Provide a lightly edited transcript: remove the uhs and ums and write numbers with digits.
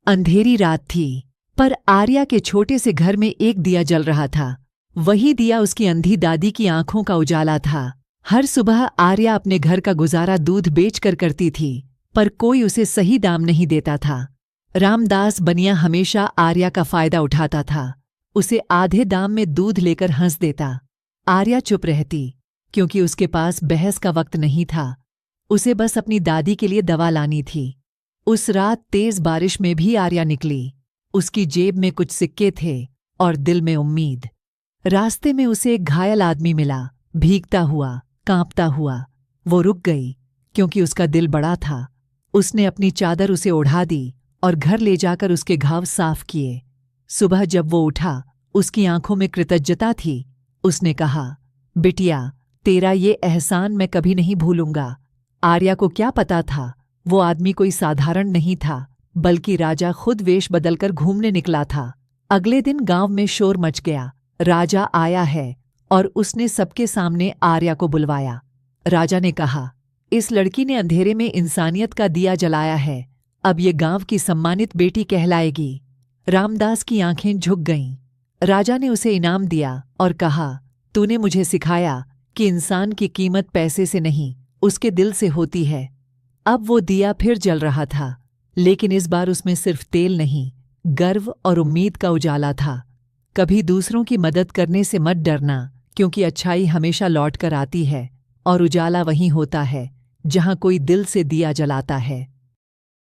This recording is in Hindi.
अंधेरी रात थी, पर आर्या के छोटे से घर में एक दिया जल रहा था। वही दिया उसकी अंधी दादी की आंखों का उजाला था। हर सुबह आर्या अपने घर का गुजारा दूध बेचकर करती थी, पर कोई उसे सही दाम नहीं देता था। रामदास बनिया हमेशा आर्या का फायदा उठाता था। उसे आधे दाम में दूध लेकर हंस देता। आर्या चुप रहती, क्योंकि उसके पास बहस का वक्त नहीं था। उसे बस अपनी दादी के लिए दवा लानी थी। उस रात तेज बारिश में भी आर्या निकली। उसकी जेब में कुछ सिक्के थे और दिल में उम्मीद। रास्ते में उसे एक घायल आदमी मिला, भीगता हुआ, कांपता हुआ। वो रुक गई, क्योंकि उसका दिल बड़ा था। उसने अपनी चादर उसे ओढ़ा दी और घर ले जाकर उसके घाव साफ किए। सुबह जब वो उठा, उसकी आंखों में कृतज्ञता थी। उसने कहा, बिटिया, तेरा ये एहसान मैं कभी नहीं भूलूंगा। आर्या को क्या पता था, वो आदमी कोई साधारण नहीं था, बल्कि राजा खुद वेश बदलकर घूमने निकला था। अगले दिन गांव में शोर मच गया। राजा आया है, और उसने सबके सामने आर्या को बुलवाया। राजा ने कहा, इस लड़की ने अंधेरे में इंसानियत का दिया जलाया है। अब ये गांव की सम्मानित बेटी कहलाएगी। रामदास की आंखें झुक गईं। राजा ने उसे इनाम दिया और कहा, तूने मुझे सिखाया कि इंसान की कीमत पैसे से नहीं, उसके दिल से होती है। अब वो दिया फिर जल रहा था, लेकिन इस बार उसमें सिर्फ तेल नहीं, गर्व और उम्मीद का उजाला था। कभी दूसरों की मदद करने से मत डरना, क्योंकि अच्छाई हमेशा लौट कर आती है, और उजाला वहीं होता है जहां कोई दिल से दिया जलाता है।